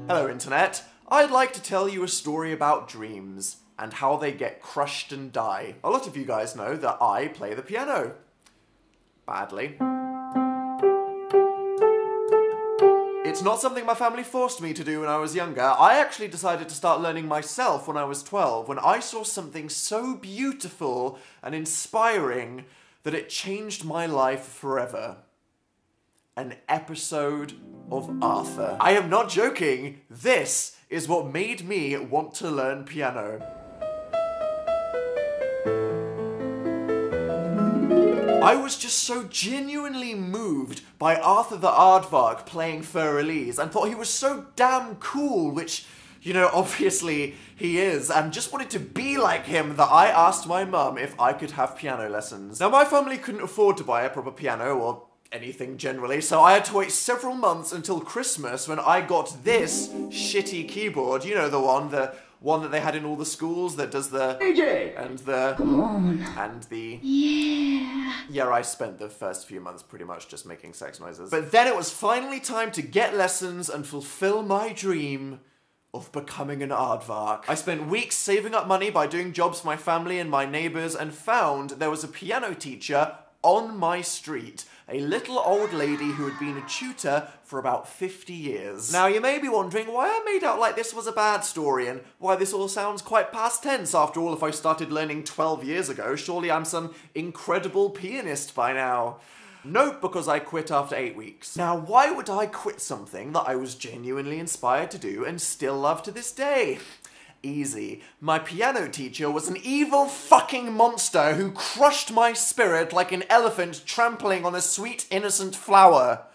Hello, Internet. I'd like to tell you a story about dreams and how they get crushed and die. A lot of you guys know that I play the piano. Badly. It's not something my family forced me to do when I was younger. I actually decided to start learning myself when I was 12, when I saw something so beautiful and inspiring that it changed my life forever. An episode of Arthur. I am not joking. This is what made me want to learn piano. I was just so genuinely moved by Arthur the Aardvark playing Für Elise and thought he was so damn cool, which, you know, obviously he is, and just wanted to be like him that I asked my mum if I could have piano lessons. Now, my family couldn't afford to buy a proper piano or anything generally, so I had to wait several months until Christmas when I got this shitty keyboard. You know, the one that they had in all the schools that does the AJ and the come on and the yeah. I spent the first few months pretty much just making sex noises. But then it was finally time to get lessons and fulfill my dream of becoming an aardvark. I spent weeks saving up money by doing jobs for my family and my neighbours and found there was a piano teacher on my street. A little old lady who had been a tutor for about 50 years. Now, you may be wondering why I made out like this was a bad story and why this all sounds quite past tense. After all, if I started learning 12 years ago, surely I'm some incredible pianist by now. Nope, because I quit after 8 weeks. Now, why would I quit something that I was genuinely inspired to do and still love to this day? Easy. My piano teacher was an evil fucking monster who crushed my spirit like an elephant trampling on a sweet, innocent flower.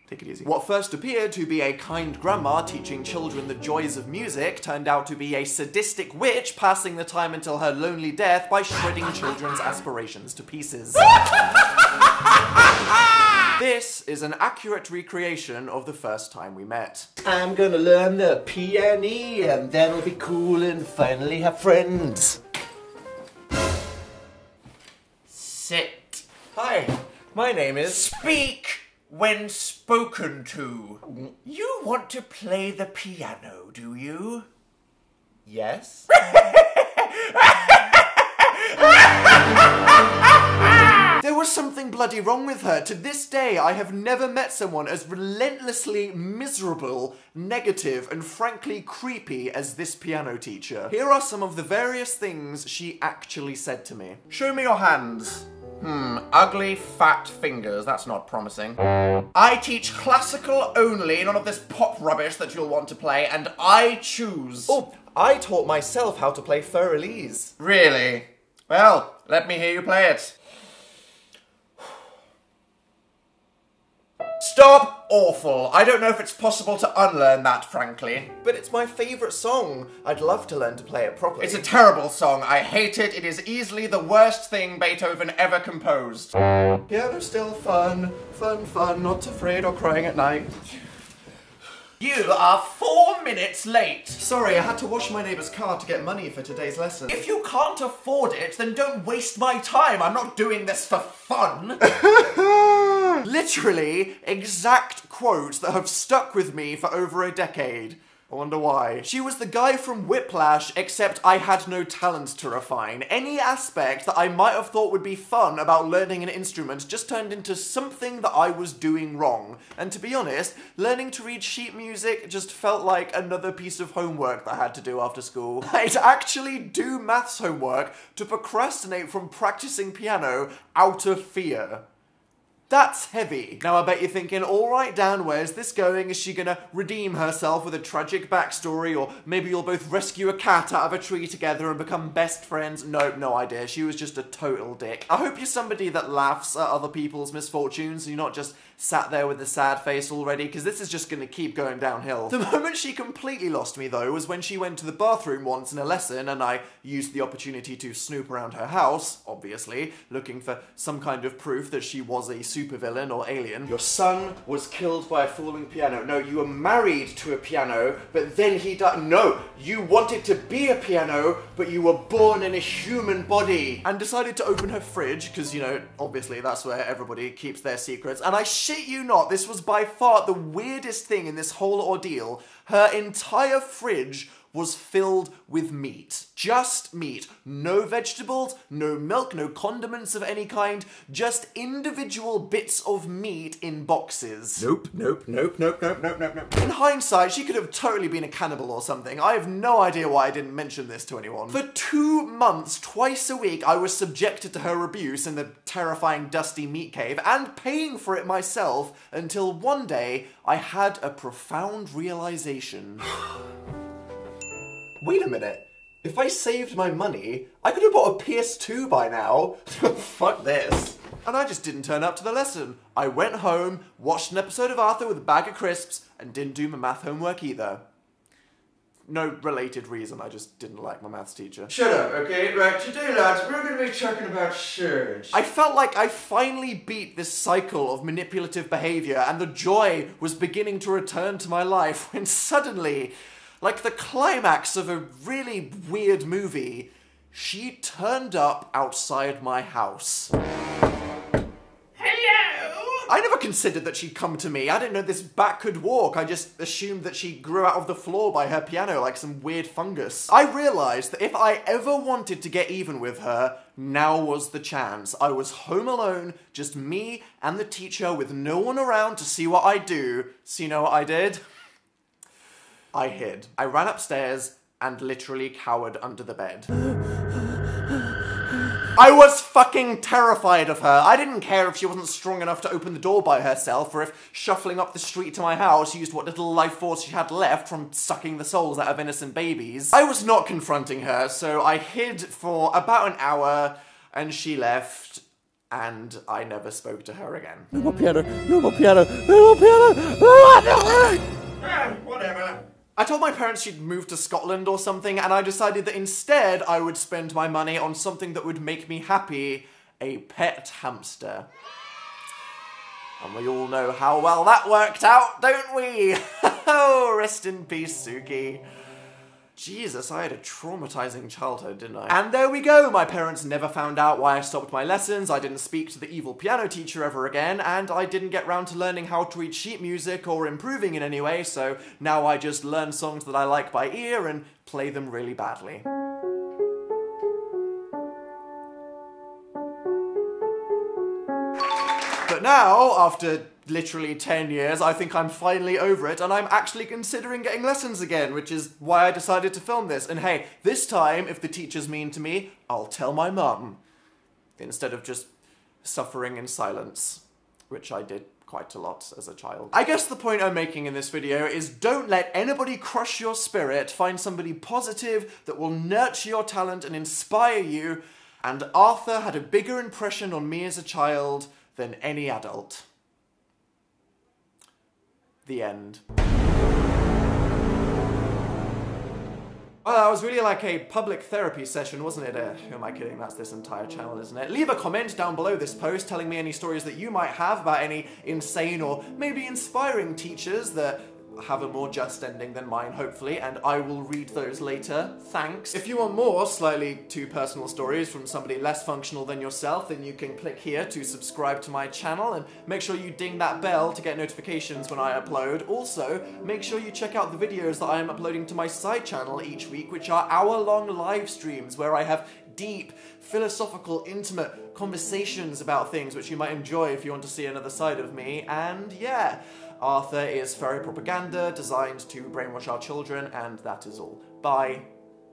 Take it easy. What first appeared to be a kind grandma teaching children the joys of music turned out to be a sadistic witch passing the time until her lonely death by shredding children's aspirations to pieces. This is an accurate recreation of the first time we met. I'm gonna learn the piano and then I'll be cool and finally have friends. Sit. Hi, my name is... Speak when spoken to. You want to play the piano, do you? Yes? There was something bloody wrong with her. To this day, I have never met someone as relentlessly miserable, negative, and frankly creepy as this piano teacher. Here are some of the various things she actually said to me. Show me your hands. Ugly, fat fingers. That's not promising. I teach classical only, none of this pop rubbish that you'll want to play, and I choose. Oh, I taught myself how to play Für Elise. Really? Well, let me hear you play it. Stop! Awful. I don't know if it's possible to unlearn that, frankly. But it's my favourite song. I'd love to learn to play it properly. It's a terrible song. I hate it. It is easily the worst thing Beethoven ever composed. Piano's still fun. Fun, not afraid or crying at night. You are 4 minutes late. Sorry, I had to wash my neighbour's car to get money for today's lesson. If you can't afford it, then don't waste my time. I'm not doing this for fun. Literally, exact quotes that have stuck with me for over a decade. I wonder why. She was the guy from Whiplash, except I had no talent to refine. Any aspect that I might have thought would be fun about learning an instrument just turned into something that I was doing wrong. And to be honest, learning to read sheet music just felt like another piece of homework that I had to do after school. I'd actually do maths homework to procrastinate from practicing piano out of fear. That's heavy. Now I bet you're thinking, alright Dan, where's this going? Is she gonna redeem herself with a tragic backstory? Or maybe you'll both rescue a cat out of a tree together and become best friends? Nope, no idea. She was just a total dick. I hope you're somebody that laughs at other people's misfortunes and you're not just sat there with a sad face already, because this is just gonna keep going downhill. The moment she completely lost me though was when she went to the bathroom once in a lesson and I used the opportunity to snoop around her house, obviously, looking for some kind of proof that she was a supervillain or alien. Your son was killed by a falling piano. No, you were married to a piano, but then he died. No, you wanted to be a piano, but you were born in a human body. And decided to open her fridge, because, you know, obviously that's where everybody keeps their secrets. And I shit you not, this was by far the weirdest thing in this whole ordeal. Her entire fridge was filled with meat. Just meat. No vegetables, no milk, no condiments of any kind, just individual bits of meat in boxes. Nope. In hindsight, she could have totally been a cannibal or something. I have no idea why I didn't mention this to anyone. For 2 months, twice a week, I was subjected to her abuse in the terrifying dusty meat cave and paying for it myself until one day I had a profound realization. Wait a minute. If I saved my money, I could have bought a PS2 by now. Fuck this. And I just didn't turn up to the lesson. I went home, watched an episode of Arthur with a bag of crisps, and didn't do my math homework either. No related reason, I just didn't like my maths teacher. Shut up, okay? Right, today, lads, we're going to be talking about surge. I felt like I finally beat this cycle of manipulative behavior, and the joy was beginning to return to my life when suddenly, like the climax of a really weird movie, she turned up outside my house. Hello! I never considered that she'd come to me. I didn't know this bat could walk. I just assumed that she grew out of the floor by her piano like some weird fungus. I realised that if I ever wanted to get even with her, now was the chance. I was home alone, just me and the teacher with no one around to see what I do. So you know what I did? I hid. I ran upstairs and literally cowered under the bed. I was fucking terrified of her. I didn't care if she wasn't strong enough to open the door by herself, or if shuffling up the street to my house used what little life force she had left from sucking the souls out of innocent babies. I was not confronting her, so I hid for about an hour, and she left, and I never spoke to her again. No more piano, no more piano, no more piano! Whatever. I told my parents she'd moved to Scotland or something, and I decided that instead I would spend my money on something that would make me happy, a pet hamster. And we all know how well that worked out, don't we? Oh, rest in peace, Suki. Jesus, I had a traumatizing childhood, didn't I? And there we go, my parents never found out why I stopped my lessons, I didn't speak to the evil piano teacher ever again, and I didn't get round to learning how to read sheet music or improving in any way, so now I just learn songs that I like by ear and play them really badly. But now, after literally 10 years, I think I'm finally over it, and I'm actually considering getting lessons again, which is why I decided to film this. And hey, this time, if the teacher's mean to me, I'll tell my mum, instead of just suffering in silence, which I did quite a lot as a child. I guess the point I'm making in this video is don't let anybody crush your spirit, find somebody positive that will nurture your talent and inspire you, and Arthur had a bigger impression on me as a child than any adult. The end. Well, that was really like a public therapy session, wasn't it? Who am I kidding? That's this entire channel, isn't it? Leave a comment down below this post telling me any stories that you might have about any insane or maybe inspiring teachers that have a more just ending than mine, hopefully, and I will read those later. Thanks. If you want more slightly too personal stories from somebody less functional than yourself, then you can click here to subscribe to my channel, and make sure you ding that bell to get notifications when I upload. Also, make sure you check out the videos that I am uploading to my side channel each week, which are hour-long live streams where I have deep, philosophical, intimate conversations about things which you might enjoy if you want to see another side of me. And yeah, Arthur is fairy propaganda designed to brainwash our children, and that is all. Bye.